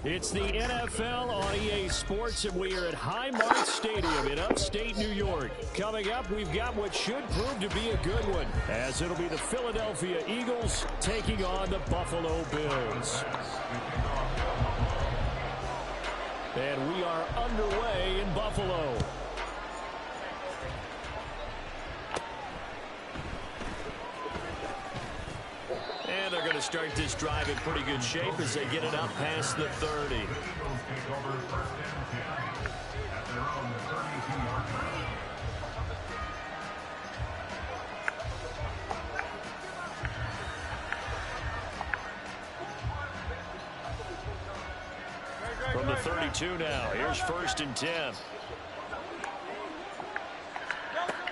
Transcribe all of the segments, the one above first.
It's the NFL on EA Sports, and we are at Highmark Stadium in upstate New York. Coming up, we've got what should prove to be a good one, as it'll be the Philadelphia Eagles taking on the Buffalo Bills. And we are underway in Buffalo. And they're going to start this drive in pretty good shape as they get it up past the 30. From the 32 now, here's 1st and 10.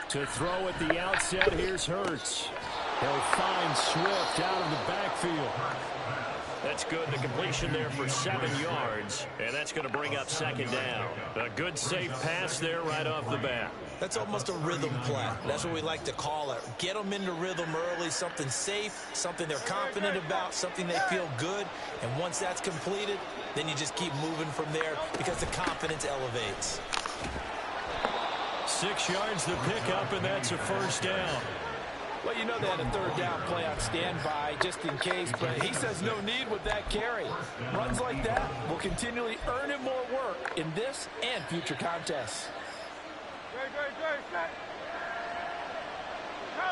To throw at the outset, here's Hurts. He'll find Swift out of the backfield. That's good. The completion there for 7 yards, and that's going to bring up 2nd down. A good, safe pass there right off the bat. That's almost a rhythm play. That's what we like to call it. Get them into rhythm early, something safe, something they're confident about, something they feel good. And once that's completed, then you just keep moving from there because the confidence elevates. 6 yards the pickup, and that's a 1st down. Well, you know they had a 3rd down play on standby just in case, but he says no need with that carry. Runs like that will continually earn him more work in this and future contests.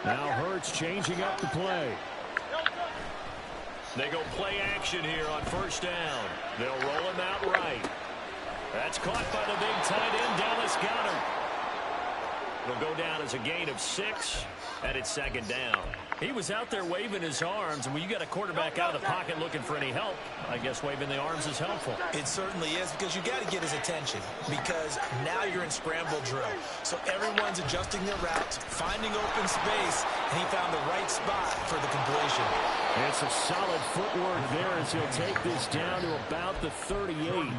Now Hurts changing up the play. They go play action here on 1st down. They'll roll him out right. That's caught by the big tight end, Dallas Goedert. It'll go down as a gain of 6, and it's 2nd down. He was out there waving his arms, and when you got a quarterback out of the pocket looking for any help, I guess waving the arms is helpful. It certainly is, because you got to get his attention, because now you're in scramble drill. So everyone's adjusting their routes, finding open space, and he found the right spot for the completion. It's a solid footwork there as he'll take this down to about the 38.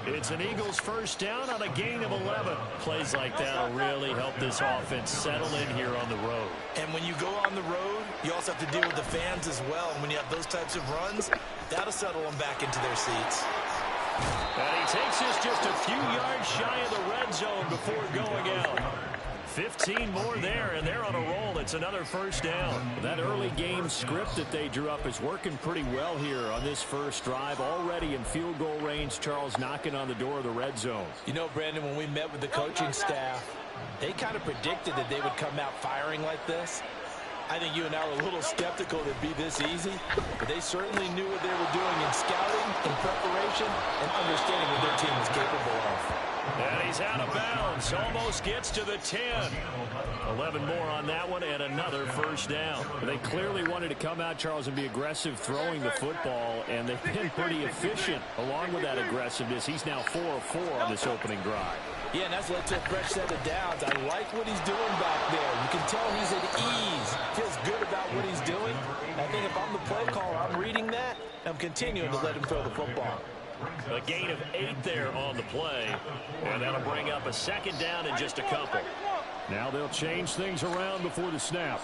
It's an Eagles 1st down on a gain of 11. Plays like that will really help this offense settle in here on the road. And when you go on the road, you also have to deal with the fans as well. And when you have those types of runs, that'll settle them back into their seats. And he takes this just a few yards shy of the red zone before going out. 15 more there, and they're on a roll. It's another 1st down. That early game script that they drew up is working pretty well here on this first drive. Already in field goal range, Charles knocking on the door of the red zone. You know, Brandon, when we met with the coaching staff, they kind of predicted that they would come out firing like this. I think you and I were a little skeptical it'd be this easy, but they certainly knew what they were doing in scouting, in preparation, and understanding what their team was capable of. And he's out of bounds. Almost gets to the 10. 11 more on that one and another 1st down. They clearly wanted to come out, Charles, and be aggressive throwing the football, and they've been pretty efficient along with that aggressiveness. He's now 4 of 4 on this opening drive. Yeah, and that's led to a fresh set of downs. I like what he's doing back there. You can tell he's at ease. Feels good about what he's doing. I think if I'm the play caller, I'm reading that. I'm continuing to let him throw the football. A gain of 8 there on the play, and that'll bring up a 2nd down in just a couple. Now they'll change things around before the snap.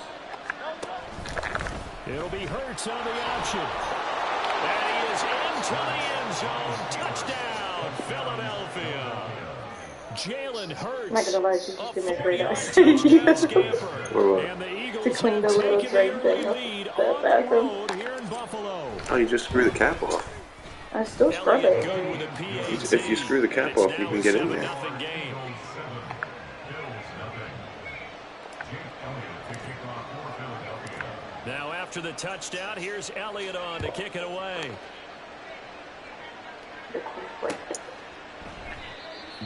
It'll be Hurts on the option. And he is into the end zone. Touchdown, Philadelphia. Jalen Hurts. I'm not gonna lie, she's just doing my great eyes. And the Eagles to clean the have little taken drain the thing early up lead the on the bathroom. road here in Buffalo. Oh, you just screw the cap off. I still scrub it. If you screw the cap off, you can get in there. Now after the touchdown, here's Elliott on to kick it away.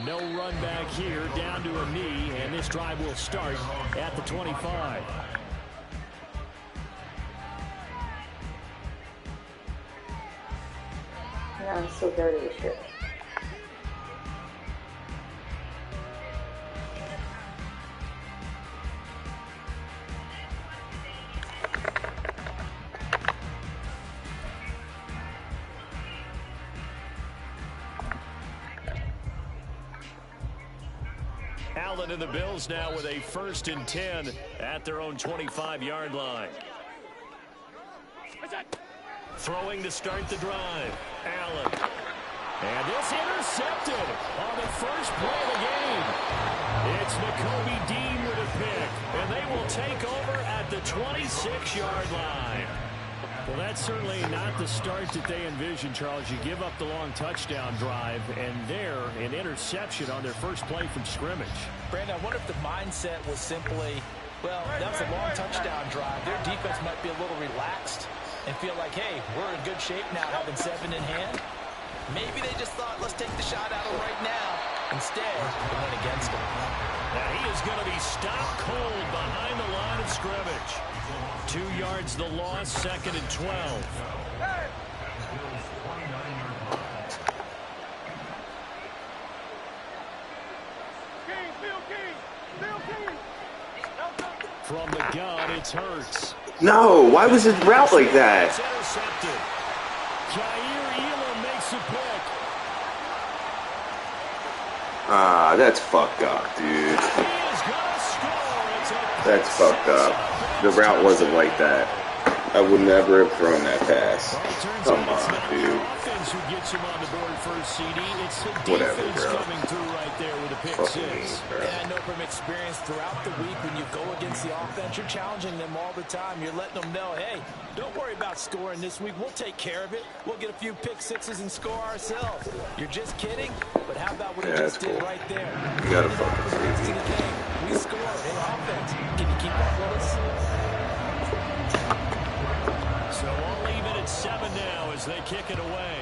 No run back here, down to a knee, and this drive will start at the 25. Yeah, I'm so dirty as shit. Allen and the Bills now with a 1st and 10 at their own 25-yard line. Throwing to start the drive. Allen. And this intercepted on the first play of the game. It's Nakobe Dean with a pick, and they will take over at the 26-yard line. Well, that's certainly not the start that they envisioned, Charles. You give up the long touchdown drive, and there, an interception on their first play from scrimmage. Brandon, I wonder if the mindset was simply, well, that was a long touchdown drive. Their defense might be a little relaxed and feel like, hey, we're in good shape now having 7 in hand. Maybe they just thought, let's take the shot at him right now. Instead, they went against him. Now he is going to be stopped cold behind the line of scrimmage. 2 yards the loss, 2nd and 12. From the gun, it's Hurts. No, why was his route like that? It's intercepted. Jair Elam makes a pick. Ah, that's fucked up, dude. He is gonna score. That's fucked up. The route wasn't like that. I would never have thrown that pass. Come on, dude. Who gets him on the board first, CD? It's the Whatever, defense bro. coming through right there with a pick Fucking 6. bro. And I know from experience throughout the week when you go against the offense, you're challenging them all the time. You're letting them know, hey, don't worry about scoring this week. We'll take care of it. We'll get a few pick 6s and score ourselves. You're just kidding? But how about what you Yeah, just that's did cool. right there? You gotta fucking For the rest of see the me. game, we scored. Hey, offense, can you keep up with us? So all even at 7 now as they kick it away.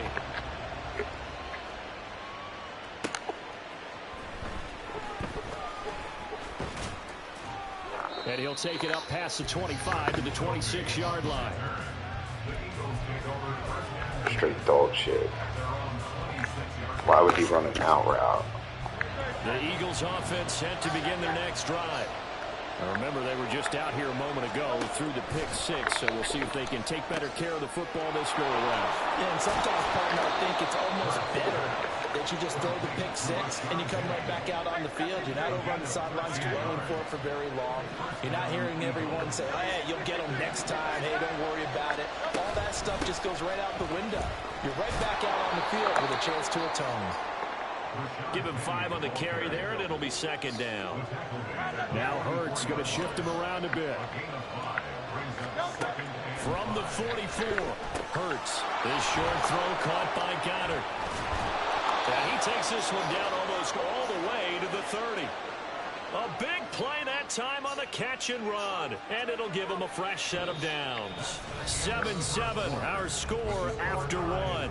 And he'll take it up past the 25 to the 26-yard line. Straight dog shit. Why would he run an out route? The Eagles offense set to begin their next drive. Now remember, they were just out here a moment ago through the pick 6, so we'll see if they can take better care of the football this go around. Yeah, and sometimes, partner, I think it's almost better that you just throw the pick 6 and you come right back out on the field. You're not over on the sidelines dwelling for it for very long. You're not hearing everyone say, hey, you'll get them next time. Hey, don't worry about it. All that stuff just goes right out the window. You're right back out on the field with a chance to atone. Give him 5 on the carry there, and it'll be 2nd down. Now Hurts going to shift him around a bit. From the 44, Hurts. This short throw caught by Goddard. And he takes this one down almost all the way to the 30. A big play that time on the catch and run. And it'll give him a fresh set of downs. 7-7, our score after 1.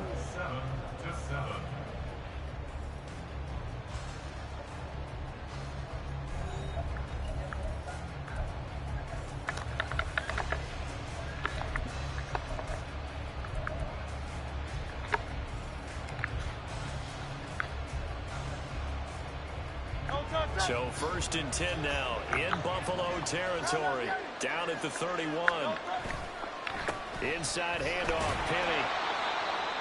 So 1st and 10 now in Buffalo territory. Down at the 31. Inside handoff, Penny.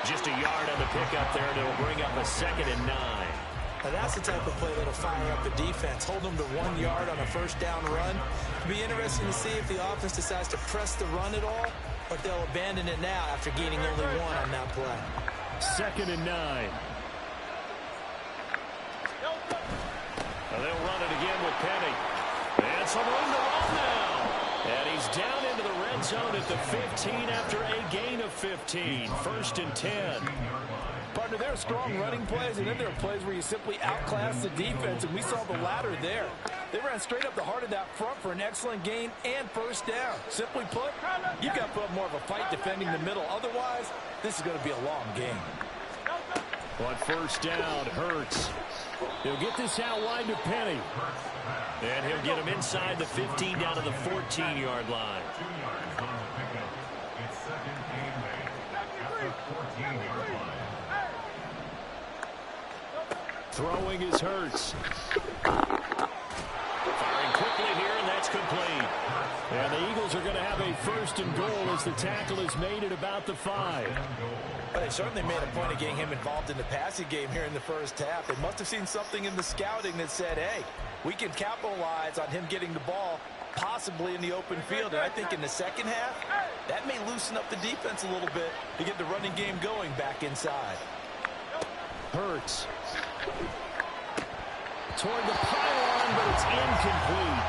Just a yard on the pickup there, and it'll bring up a 2nd and 9. Now that's the type of play that'll fire up the defense. Hold them to 1 yard on a first down run. It'll be interesting to see if the offense decides to press the run at all, or if they'll abandon it now after gaining only 1 on that play. 2nd and 9. And they'll run it again with Penny. And some room to run now. And he's down into the red zone at the 15 after a gain of 15. 1st and 10. Partner, there are strong running plays, and then there are plays where you simply outclass the defense, and we saw the latter there. They ran straight up the heart of that front for an excellent gain and first down. Simply put, you've got to put up more of a fight defending the middle. Otherwise, this is going to be a long game. On 1st down, Hurts. He'll get this out wide to Penny. And he'll get him inside the 15 down to the 14-yard line. Throwing is Hurts. Firing quickly here, and that's complete. And the Eagles are going to have a 1st and goal as the tackle is made at about the 5. But they certainly made a point of getting him involved in the passing game here in the first half. They must have seen something in the scouting that said, hey, we can capitalize on him getting the ball possibly in the open field. And I think in the second half, that may loosen up the defense a little bit to get the running game going back inside. Hurts. Toward the pylon, but it's incomplete.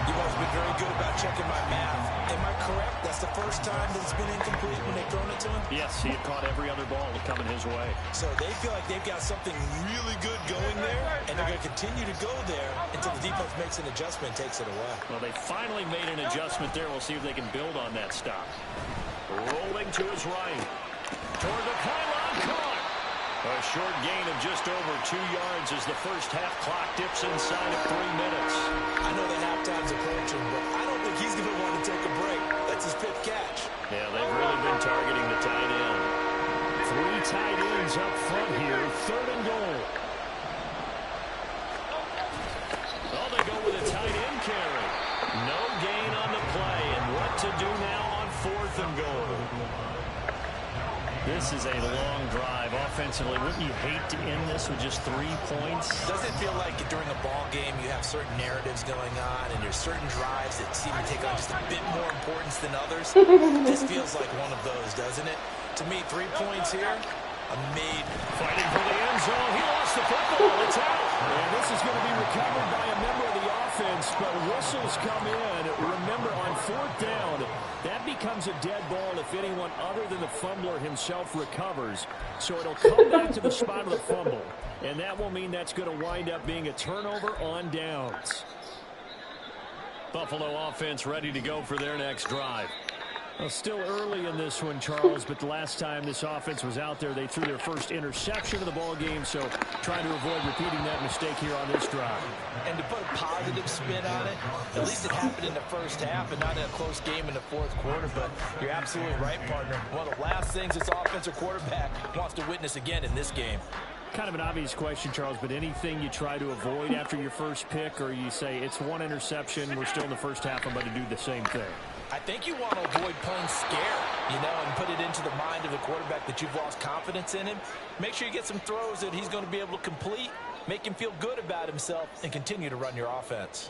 You've always been very good about checking my math. Am I correct? That's the first time that it's been incomplete when they've thrown it to him? Yes, he had caught every other ball coming his way. So they feel like they've got something really good going there, and they're going to continue to go there until the defense makes an adjustment and takes it away. Well, they finally made an adjustment there. We'll see if they can build on that stop. Rolling to his right. Toward the pylon, caught. A short gain of just over 2 yards as the first half clock dips inside of 3 minutes. I know that halftime's approaching, but I don't think he's going to want to take a break. That's his fifth catch. Yeah, they've really been targeting the tight end. 3 tight ends up front here, 3rd and goal. Oh, they go with a tight end carry. No gain on the play, and what to do now on 4th and goal. This is a long drive offensively. Wouldn't you hate to end this with just 3 points? Does it feel like during a ball game you have certain narratives going on and there's certain drives that seem to take on just a bit more importance than others? This feels like one of those, doesn't it? To me, 3 points here, fighting for the end zone. He lost the football. It's out. And this is going to be recovered by a member of the offense, but whistles come in. Remember, on 4th down, that becomes a dead ball if anyone other than the fumbler himself recovers. So it'll come back to the spot of the fumble, and that will mean that's going to wind up being a turnover on downs. Buffalo offense ready to go for their next drive. Well, still early in this one, Charles, but the last time this offense was out there, they threw their first interception of the ball game, so trying to avoid repeating that mistake here on this drive. And to put a positive spin on it, at least it happened in the first half and not in a close game in the 4th quarter, but you're absolutely right, partner. One of the last things this offensive quarterback wants to witness again in this game. Kind of an obvious question, Charles, but anything you try to avoid after your first pick, or you say it's 1 interception, we're still in the first half, I'm going to do the same thing? I think you want to avoid playing scared, and put it into the mind of the quarterback that you've lost confidence in him. Make sure you get some throws that he's going to be able to complete, make him feel good about himself, and continue to run your offense.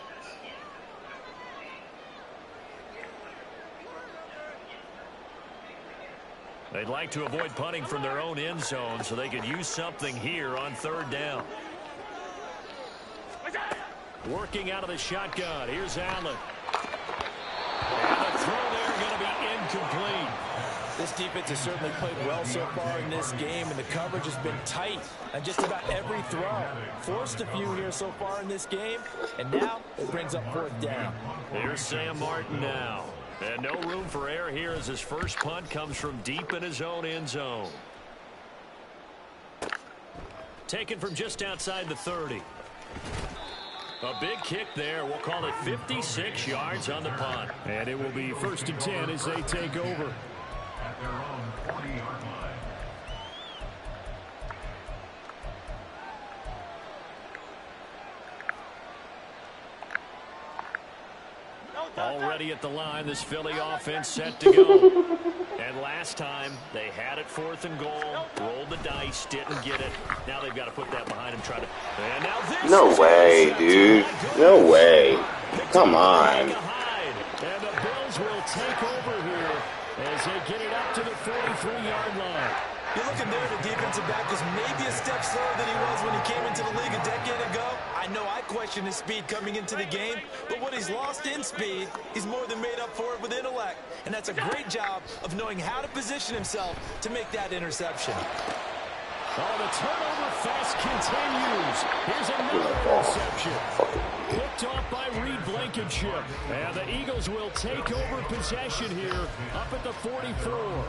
They'd like to avoid punting from their own end zone so they could use something here on 3rd down. Working out of the shotgun. Here's Allen. And the throw there going to be incomplete. This defense has certainly played well so far in this game, and the coverage has been tight on just about every throw. Forced a few here so far in this game, and now it brings up 4th down. Here's Sam Martin now. And no room for error here as his first punt comes from deep in his own end zone. Taken from just outside the 30. A big kick there. We'll call it 56 yards on the punt. And it will be 1st and 10 as they take over. At their own 40-yard line. Already at the line, this Philly offense set to go. And last time, they had it 4th and goal, rolled the dice, didn't get it. Now they've got to put that behind them, try to... And now this No way, dude. No way. Come on. And the Bills will take over here as they get it up to the 43-yard line. You're looking there, the defensive back was maybe a step slower than he was when he came into the league a decade ago. I know I questioned his speed coming into the game, but what he's lost in speed, he's more than made up for it with intellect. And that's a great job of knowing how to position himself to make that interception. Oh, the turnover fest continues. Here's another interception. Picked off by Reed Blankenship. And the Eagles will take over possession here up at the 44.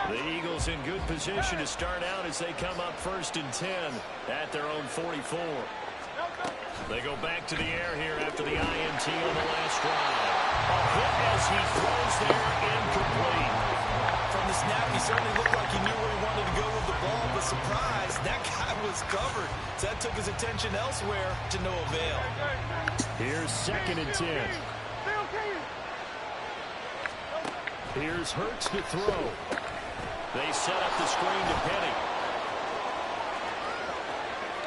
The Eagles in good position to start out as they come up 1st and 10 at their own 44. They go back to the air here after the INT on the last drive. A hit as he throws there, incomplete. From the snap, he certainly looked like he knew where he wanted to go with the ball, but surprise, that guy was covered. So that took his attention elsewhere to no avail. Here's 2nd and 10. Here's Hurts to throw. They set up the screen to Penny.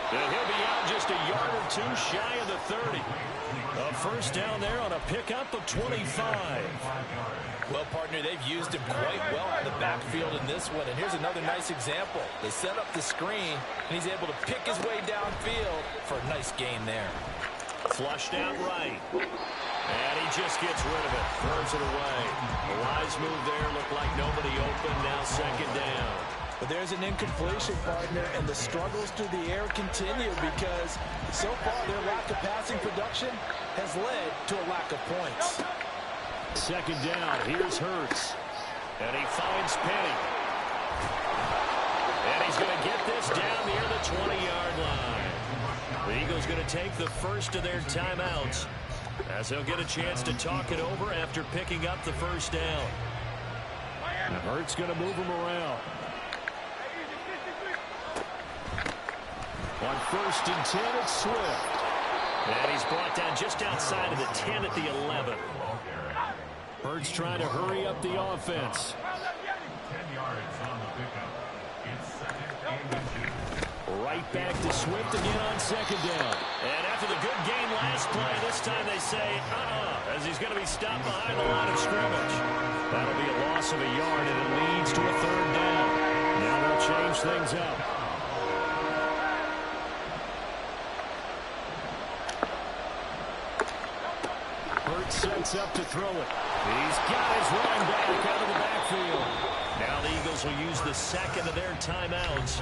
And he'll be out just a yard or two shy of the 30. A first down there on a pickup of 25. Well, partner, they've used him quite well out of the backfield in this one. And here's another nice example. They set up the screen, and he's able to pick his way downfield for a nice gain there. Flushed out right. And he just gets rid of it. Throws it away. A wise move there. Looked like nobody open. Now second down. But there's an incompletion, partner, and the struggles through the air continue because so far their lack of passing production has led to a lack of points. Second down. Here's Hurts. And he finds Penny. And he's going to get this down near the 20-yard line. The Eagles going to take the first of their timeouts as they'll get a chance to talk it over after picking up the first down. And Hurts going to move him around. On 1st and 10, it's Swift. And he's brought down just outside of the 10 at the 11. Hurts trying to hurry up the offense. 10 yards on the pickup. It's second and 2. Right back to Swift again on second down. And after the good game last play, this time they say, as he's going to be stopped behind the line of scrimmage. That'll be a loss of a yard, and it leads to a third down. Now they'll change things up. Hurts sets up to throw it. He's got his running back out of the backfield. Now the Eagles will use the second of their timeouts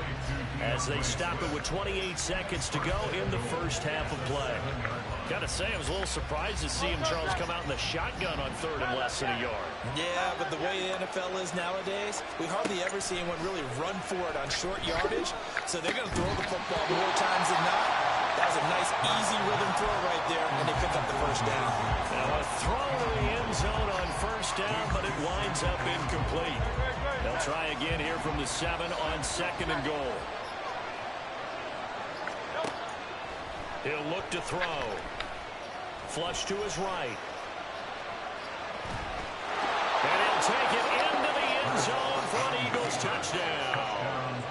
as they stop it with 28 seconds to go in the first half of play. Gotta say, I was a little surprised to see him, Charles, come out in the shotgun on third and less than a yard. Yeah, but the way the NFL is nowadays, we hardly ever see anyone really run for it on short yardage. So they're going to throw the football more times than not. That was a nice, easy rhythm throw right there, and they pick up the first down. Now a throw to the end zone on first down, but it winds up incomplete. They'll try again here from the 7 on second and goal. He'll look to throw. Flush to his right. And he'll take it into the end zone for an Eagles touchdown.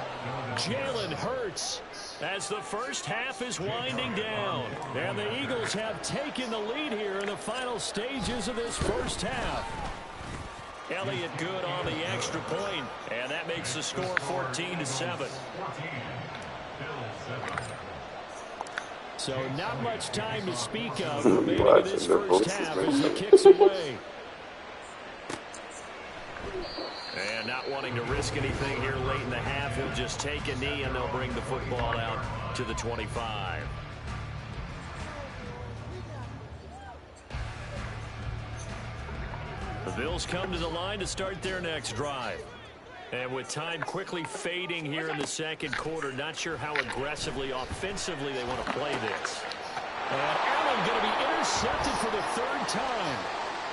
Jalen Hurts as the first half is winding down. And the Eagles have taken the lead here in the final stages of this first half. Elliott good on the extra point, and that makes the score 14-7. So not much time to speak of remaining in this first half as he kicks away. And not wanting to risk anything here late in the half, he'll just take a knee and they'll bring the football out to the 25. The Bills come to the line to start their next drive. And with time quickly fading here in the second quarter, not sure how aggressively, offensively they want to play this. And Allen going to be intercepted for the third time.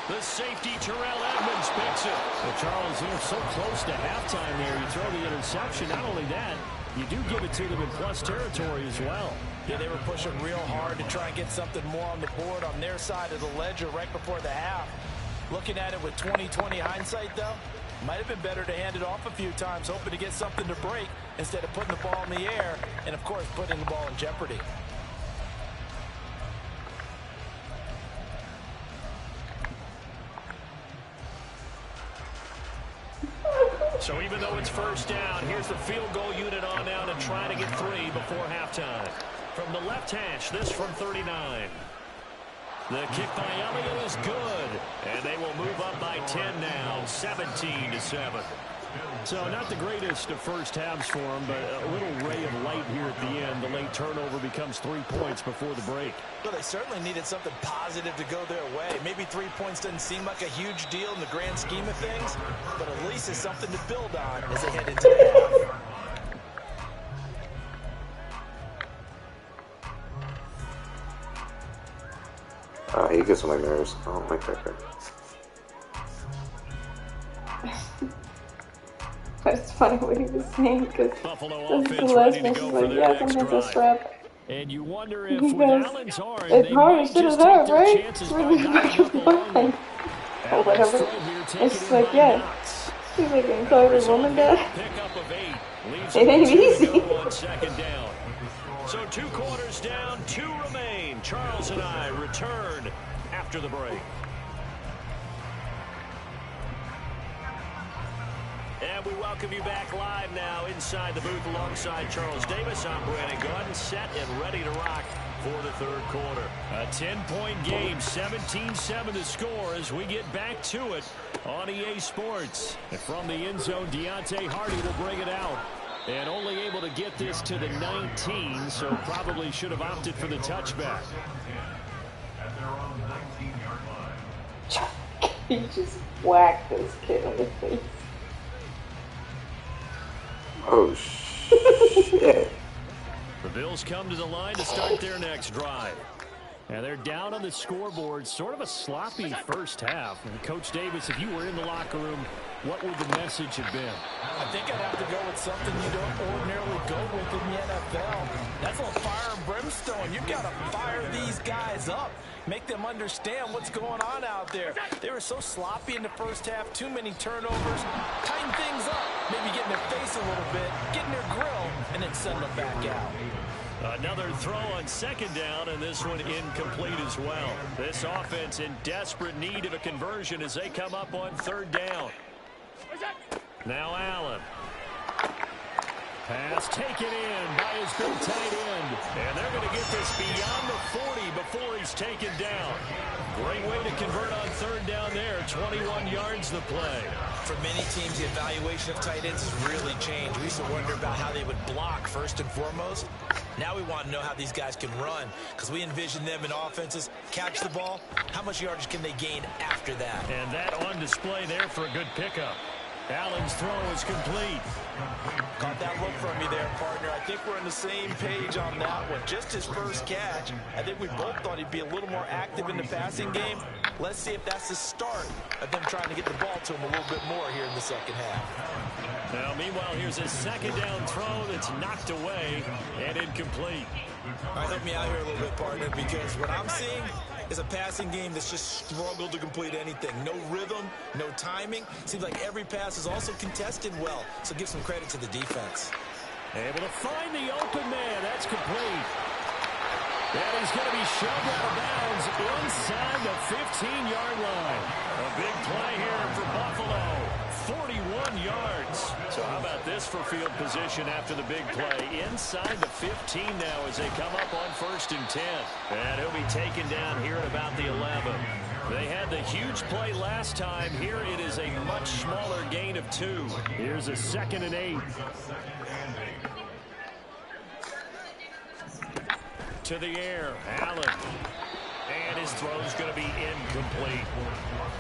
The safety, Terrell Edmonds, picks it. Well, Charles, you're so close to halftime there. You throw the interception. Not only that, you do give it to them in plus territory as well. Yeah, they were pushing real hard to try and get something more on the board on their side of the ledger right before the half. Looking at it with 20/20 hindsight, though, might have been better to hand it off a few times, hoping to get something to break instead of putting the ball in the air and, of course, putting the ball in jeopardy. So even though it's first down, here's the field goal unit on now to try to get 3 before halftime. From the left hash, this from 39. The kick by Elliott is good, and they will move up by 10 now, 17-7. So not the greatest of first halves for them, but a little ray of light here at the end. The late turnover becomes 3 points before the break. Well, they certainly needed something positive to go their way. Maybe 3 points doesn't seem like a huge deal in the grand scheme of things, but at least it's something to build on as they head into the half. He gets on my nerves. I don't like that guy. It's funny what he was saying because Buffalo this is the offense last ready to match. go He's for like, their yeah, next sometimes I drive. strap. And you wonder if He with goes, Allen's arm, it's they hard, might it should have just take hurt, their right? chances It's by really knocking up the long one. or whatever. It's just like, yeah. He's like, encourage a woman that. Pickup of 8. Leaves It ain't 2 to easy. go on second down. So 2 quarters down, 2 remain. Charles and I return after the break. And we welcome you back live now inside the booth alongside Charles Davis. I'm Brandon Gordon, set and ready to rock for the third quarter. A 10-point game, 17-7 the score as we get back to it on EA Sports. And from the end zone, Deontay Hardy will bring it out. And only able to get this to the 19, so probably should have opted for the touchback. At their own 19-yard line. He just whacked this kid on the face. Oh, shit. The Bills come to the line to start their next drive. And they're down on the scoreboard. Sort of a sloppy first half. And Coach Davis, if you were in the locker room, what would the message have been? I think I'd have to go with something you don't ordinarily go with in the NFL. That's a little fire and brimstone. You've got to fire these guys up. Make them understand what's going on out there. They were so sloppy in the first half. Too many turnovers. Tighten things up. Maybe get in their face a little bit. Get in their grill. And then send them back out. Another throw on second down, and this one incomplete as well. This offense in desperate need of a conversion as they come up on third down. Now Allen. Pass taken in by his big tight end. And they're going to get this beyond the 40 before he's taken down. Great way to convert on third down there. 21 yards the play. For many teams, the evaluation of tight ends has really changed. We used to wonder about how they would block first and foremost. Now we want to know how these guys can run, because we envision them in offenses catch the ball. How much yardage can they gain after that? And that on display there for a good pickup. Allen's throw is complete. Caught that look from you there, partner. I think we're on the same page on that one. Just his first catch. I think we both thought he'd be a little more active in the passing game. Let's see if that's the start of them trying to get the ball to him a little bit more here in the second half. Now, meanwhile, here's a second down throw that's knocked away and incomplete. All right, help me out here a little bit, partner, because what I'm seeing is a passing game that's just struggled to complete anything. No rhythm, no timing. Seems like every pass is also contested well, so give some credit to the defense. Able to find the open man. That's complete. And he's going to be shoved out of bounds inside the 15-yard line. A big play here for Buffalo. 41 yards. So how about this for field position after the big play? Inside the 15 now as they come up on 1st and 10. And he'll be taken down here at about the 11. They had the huge play last time. Here it is a much smaller gain of 2. Here's a 2nd and 8. To the air, Allen. And his throw's going to be incomplete.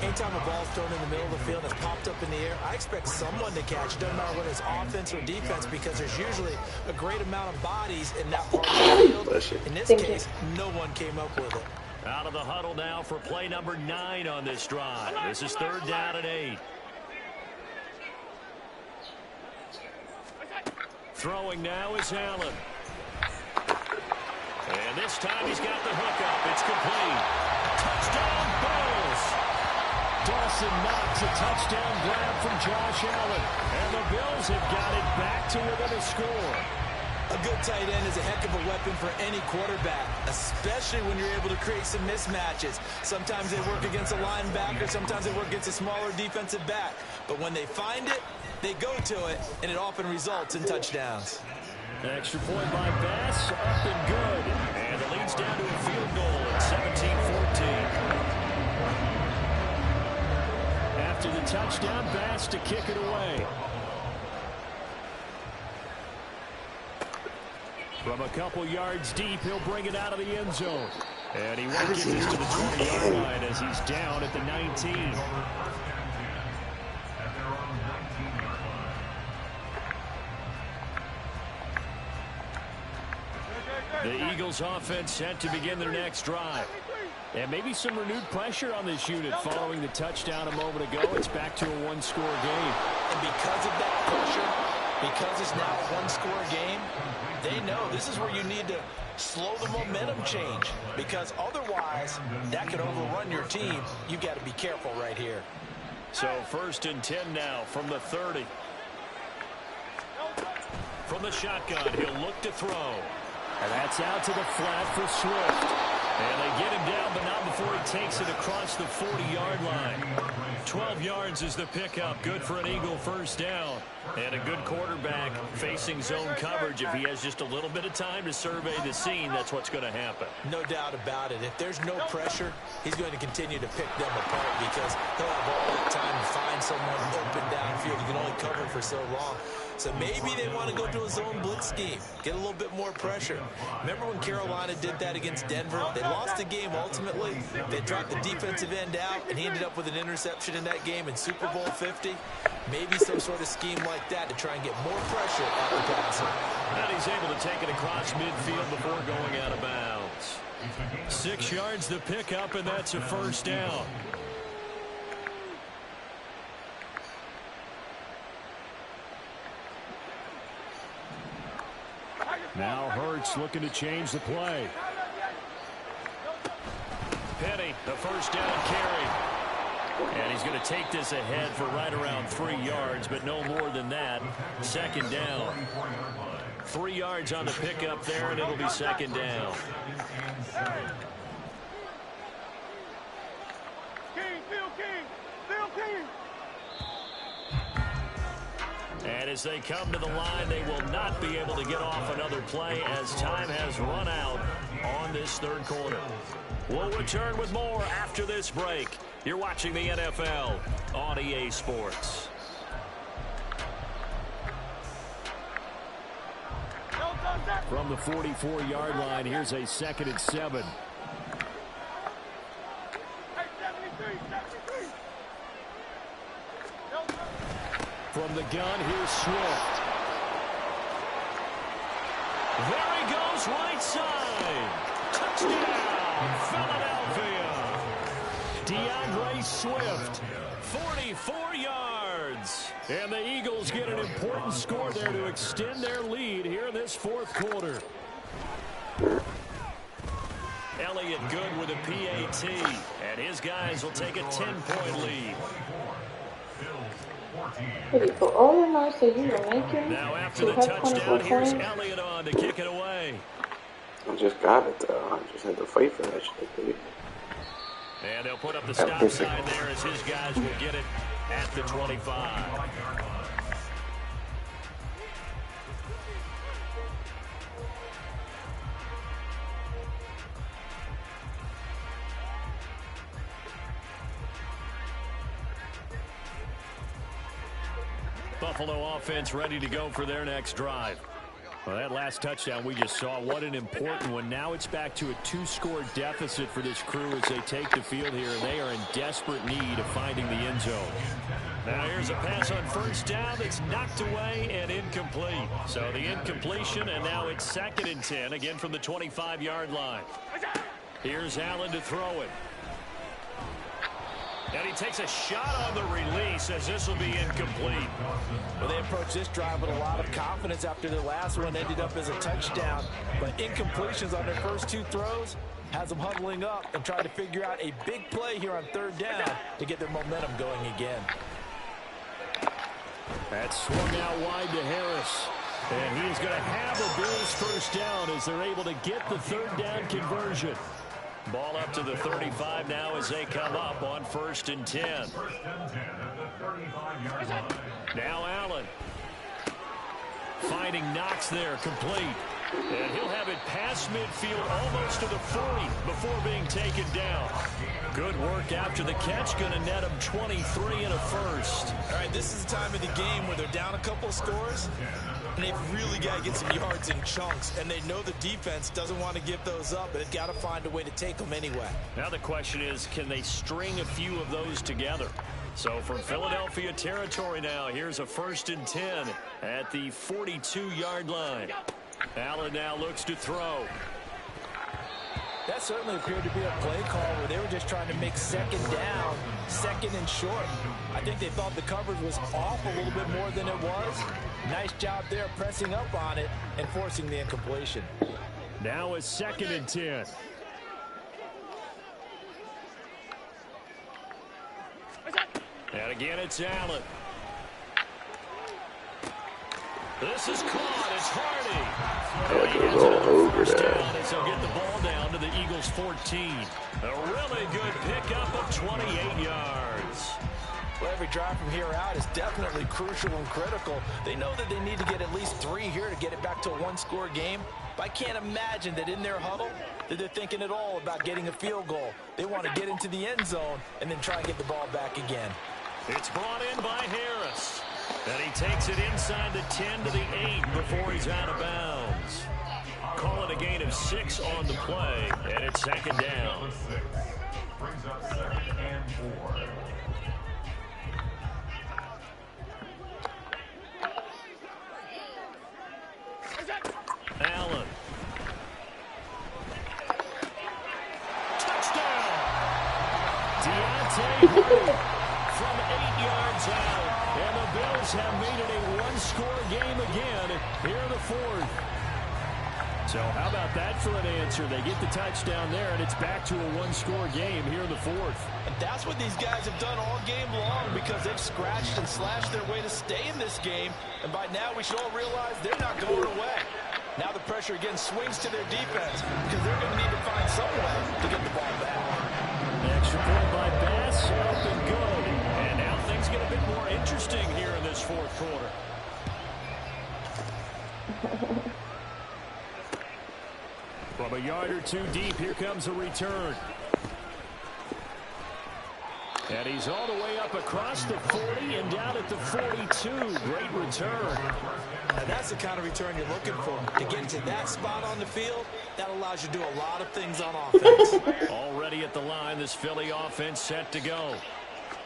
Anytime a ball's thrown in the middle of the field and it's popped up in the air, I expect someone to catch. Doesn't matter whether it's offense or defense, because there's usually a great amount of bodies in that part of the field. In this case, no one came up with it. Out of the huddle now for play number 9 on this drive. This is 3rd down and 8. Throwing now is Allen. And this time he's got the hook up. It's complete. Touchdown, Bills. Dawson Knox, a touchdown grab from Josh Allen. And the Bills have got it back to within a score. A good tight end is a heck of a weapon for any quarterback, especially when you're able to create some mismatches. Sometimes they work against a linebacker, sometimes they work against a smaller defensive back. But when they find it, they go to it, and it often results in touchdowns. Extra point by Bass, up and good. And it leads down to a field goal at 17-14. After the touchdown, Bass to kick it away. From a couple yards deep, he'll bring it out of the end zone. And he won't get this to the 20-yard line as he's down at the 19. The Eagles offense set to begin their next drive. And maybe some renewed pressure on this unit following the touchdown a moment ago. It's back to a one-score game. And because of that pressure, because it's now a one-score game, they know this is where you need to slow the momentum change, because otherwise that could overrun your team. You've got to be careful right here. So 1st and 10 now from the 30. From the shotgun, he'll look to throw. And that's out to the flat for Swift. And they get him down, but not before he takes it across the 40-yard line. 12 yards is the pickup. Good for an Eagle first down. And a good quarterback facing zone coverage. If he has just a little bit of time to survey the scene, that's what's going to happen. No doubt about it. If there's no pressure, he's going to continue to pick them apart because he'll have all the time to find someone open downfield. He can only cover for so long. So maybe they want to go to a zone blitz scheme, get a little bit more pressure. Remember when Carolina did that against Denver? They lost the game ultimately. They dropped the defensive end out, and he ended up with an interception in that game in Super Bowl 50. Maybe some sort of scheme like that to try and get more pressure at the passer. And he's able to take it across midfield before going out of bounds. 6 yards the pickup, and that's a first down. Now Hurts looking to change the play. Penny, the first down carry. And he's going to take this ahead for right around 3 yards, but no more than that. Second down. 3 yards on the pickup there, and it'll be second down. And as they come to the line, they will not be able to get off another play as time has run out on this third quarter. We'll return with more after this break. You're watching the NFL on EA Sports. From the 44-yard line, here's a 2nd and 7. From the gun, here's Swift. There he goes, right side. Touchdown, Philadelphia. DeAndre Swift, 44 yards. And the Eagles get an important score there to extend their lead here in this fourth quarter. Elliott good with a PAT, and his guys will take a 10-point lead. Wait, for all the noise that you were making, now after the touchdown, here's Elliott on to kick it away. I just got it, though. I just had to fight for that shit, dude. And they'll put up the stop sign there as his guys will get it at the 25. Buffalo offense ready to go for their next drive. Well, that last touchdown we just saw, what an important one. Now it's back to a 2-score deficit for this crew as they take the field here. They are in desperate need of finding the end zone. Now here's a pass on first down that's knocked away and incomplete. So the incompletion, and now it's 2nd and 10, again from the 25-yard line. Here's Allen to throw it. And he takes a shot on the release as this will be incomplete. Well, they approached this drive with a lot of confidence after their last one ended up as a touchdown. But incompletions on their first 2 throws has them huddling up and trying to figure out a big play here on 3rd down to get their momentum going again. That's swung out wide to Harris. And he is going to have a Bills first down as they're able to get the 3rd down conversion. Ball up to the 35 now as they come up on 1st and 10. Now Allen. Finding Knox there, complete. And he'll have it past midfield almost to the 40 before being taken down. Good work after the catch, going to net him 23 and a first. All right, this is the time of the game where they're down a couple of scores, and they've really got to get some yards in chunks, and they know the defense doesn't want to give those up, but they've got to find a way to take them anyway. Now the question is, can they string a few of those together? So from Philadelphia territory now, here's a 1st and 10 at the 42-yard line. Allen now looks to throw. That certainly appeared to be a play call where they were just trying to make 2nd down, 2nd and short. I think they thought the coverage was off a little bit more than it was. Nice job there pressing up on it and forcing the incompletion. Now a 2nd and 10. And again, it's Allen. This is caught. It's Hardy. Like it was all over that. They'll get the ball down to the Eagles' 14. A really good pickup of 28 yards. Well, every drive from here out is definitely crucial and critical. They know that they need to get at least 3 here to get it back to a one-score game. But I can't imagine that in their huddle that they're thinking at all about getting a field goal. They want to get into the end zone and then try and get the ball back again. It's brought in by Harris. And he takes it inside the 10 to the 8 before he's out of bounds. Call it a gain of 6 on the play, and it's second down. Brings up 2nd and 4. Allen. Touchdown! Deontay Hardy from 8 yards out. And the Bills have made it a one-score game again here in the 4th. So how about that for an answer? They get the touchdown there, and it's back to a one-score game here in the 4th. And that's what these guys have done all game long because they've scratched and slashed their way to stay in this game. And by now, we should all realize they're not going away. Now the pressure again swings to their defense because they're going to need to find some way to get the ball back. Extra point by Bass, up and good. And now things get a bit more interesting here in this 4th quarter. From a yard or 2 deep, here comes a return. And he's all the way up across the 40 and down at the 42. Great return. Now that's the kind of return you're looking for. To get to that spot on the field, that allows you to do a lot of things on offense. Already at the line, this Philly offense set to go.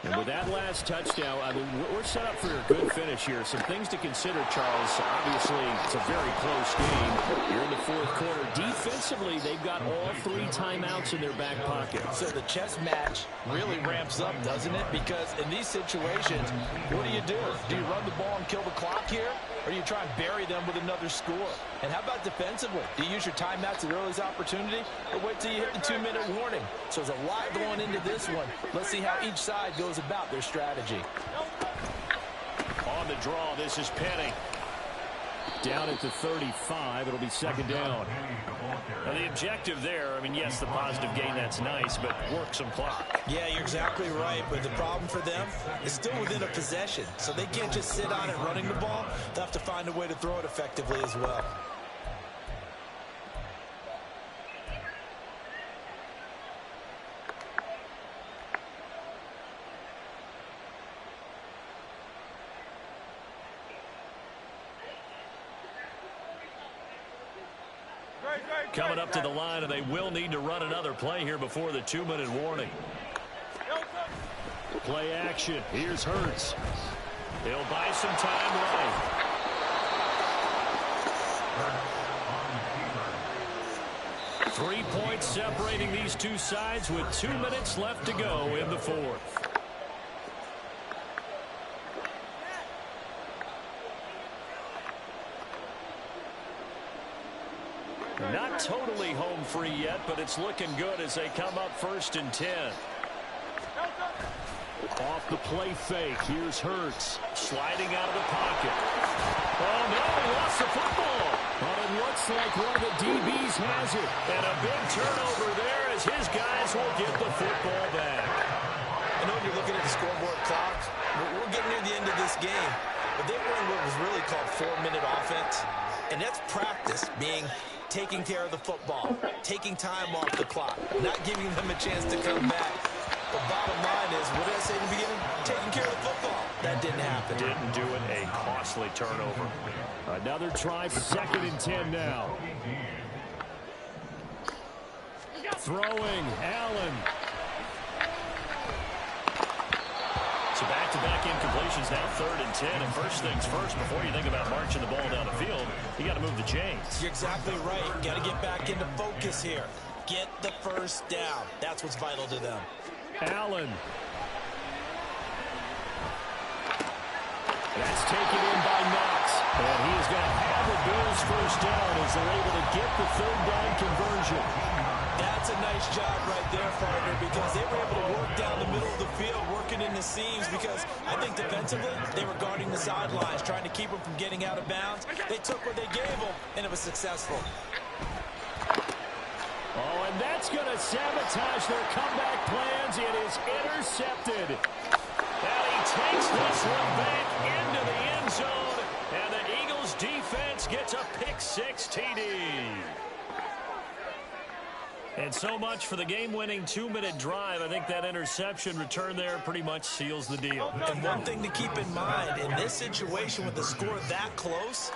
And with that last touchdown, I mean, we're set up for a good finish here. Some things to consider, Charles. Obviously, it's a very close game. You're in the 4th quarter. Defensively, they've got all 3 timeouts in their back pocket. So the chess match really ramps up, doesn't it? Because in these situations, what do? Do you run the ball and kill the clock here? Or do you try and bury them with another score? And how about defensively? Do you use your timeouts at earliest opportunity? Or wait till you hit the 2-minute warning? So there's a lot going into this one. Let's see how each side goes about their strategy. On the draw, this is Penny. Down at the 35, it'll be second down. Now the objective there, I mean, yes, the positive gain, that's nice, but work some clock. Yeah, you're exactly right, but the problem for them is still within a possession, so they can't just sit on it running the ball. They'll have to find a way to throw it effectively as well. Coming up to the line, and they will need to run another play here before the 2-minute warning. Play action. Here's Hurts. He'll buy some time right. Three points separating these two sides with 2 minutes left to go in the 4th. Not totally home free yet, but it's looking good as they come up 1st and 10. Off the play fake. Here's Hurts. Sliding out of the pocket. Oh, no, he lost the football. But it looks like one of the DBs has it. And a big turnover there as his guys will get the football back. I know when you're looking at the scoreboard clock, we're getting near the end of this game. But they run what was really called 4-minute offense. And that's practice, being taking care of the football, taking time off the clock, not giving them a chance to come back. The bottom line is, what did I say in the beginning? Taking care of the football. That didn't happen. Didn't do it. A costly turnover. Another try, 2nd and 10 now. Throwing, Allen. So back-to-back incompletions now, 3rd and 10. And first things first, before you think about marching the ball down the field, you got to move the chains. You're exactly right. Got to get back into focus here. Get the first down. That's what's vital to them. Allen. That's taken in by Knox. And he is going to have the Bills Bills first down as they're able to get the third down conversion. That's a nice job right there, partner, because they were able to work down the middle of the field, working in the seams, because I think defensively they were guarding the sidelines, trying to keep them from getting out of bounds. They took what they gave them, and it was successful. Oh, and that's going to sabotage their comeback plans. It is intercepted. And he takes this one back into the end zone, and the Eagles defense gets a pick-6 TD. And so much for the game-winning 2-minute drive. I think that interception return there pretty much seals the deal. And one thing to keep in mind, in this situation with the score that close,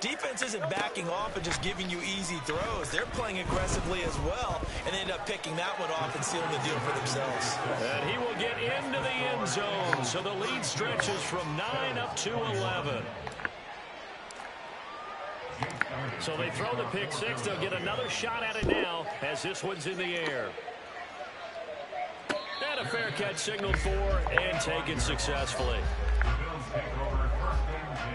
defense isn't backing off and just giving you easy throws. They're playing aggressively as well, and they end up picking that one off and sealing the deal for themselves. And he will get into the end zone, so the lead stretches from 9 up to 11. So they throw the pick-6. They'll get another shot at it now as this one's in the air. And a fair catch signaled for and taken successfully. The Bills take over first and 10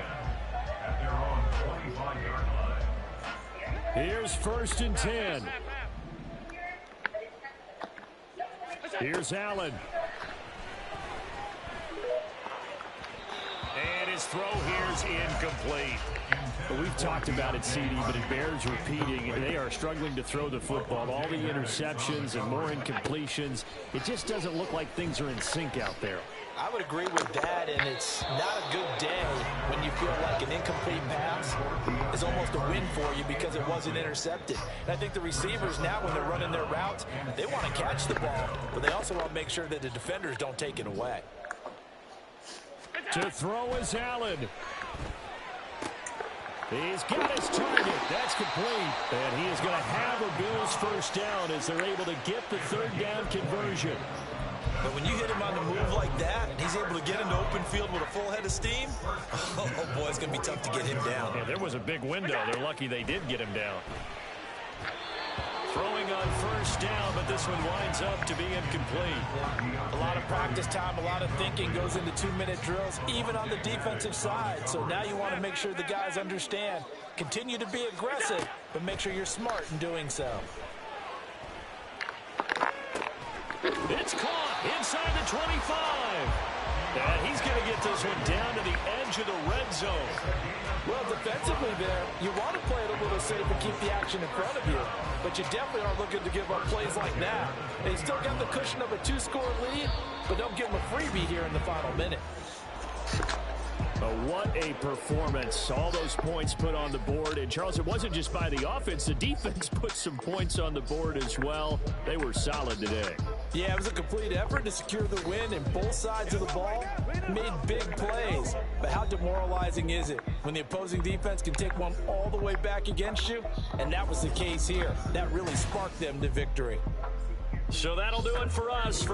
at their own 25-yard line. Here's 1st and 10. Here's Allen. And his throw here's incomplete. We've talked about it, CD, but it bears repeating. They are struggling to throw the football. All the interceptions and more incompletions. It just doesn't look like things are in sync out there. I would agree with that, and it's not a good day when you feel like an incomplete pass is almost a win for you because it wasn't intercepted. And I think the receivers now, when they're running their routes, they want to catch the ball, but they also want to make sure that the defenders don't take it away. To throw is Allen. He's got his target. That's complete. And he is going to have a Bills first down as they're able to get the third down conversion. But when you hit him on the move like that, and he's able to get into open field with a full head of steam, oh boy, it's going to be tough to get him down. Yeah, there was a big window. They're lucky they did get him down. Throwing on first down, but this one winds up to be incomplete. A lot of practice time, a lot of thinking goes into 2-minute drills, even on the defensive side. So now you want to make sure the guys understand. Continue to be aggressive, but make sure you're smart in doing so. It's caught inside the 25. And he's going to get this one down to the edge of the red zone. Well, defensively there, you want to play it a little safe and keep the action in front of you. But you definitely aren't looking to give up plays like that. They still got the cushion of a 2-score lead, but don't give them a freebie here in the final minute. What a performance. All those points put on the board. And, Charles, it wasn't just by the offense. The defense put some points on the board as well. They were solid today. Yeah, it was a complete effort to secure the win, and both sides of the ball made big plays. But how demoralizing is it when the opposing defense can take one all the way back against you? And that was the case here. That really sparked them to victory. So that'll do it for us.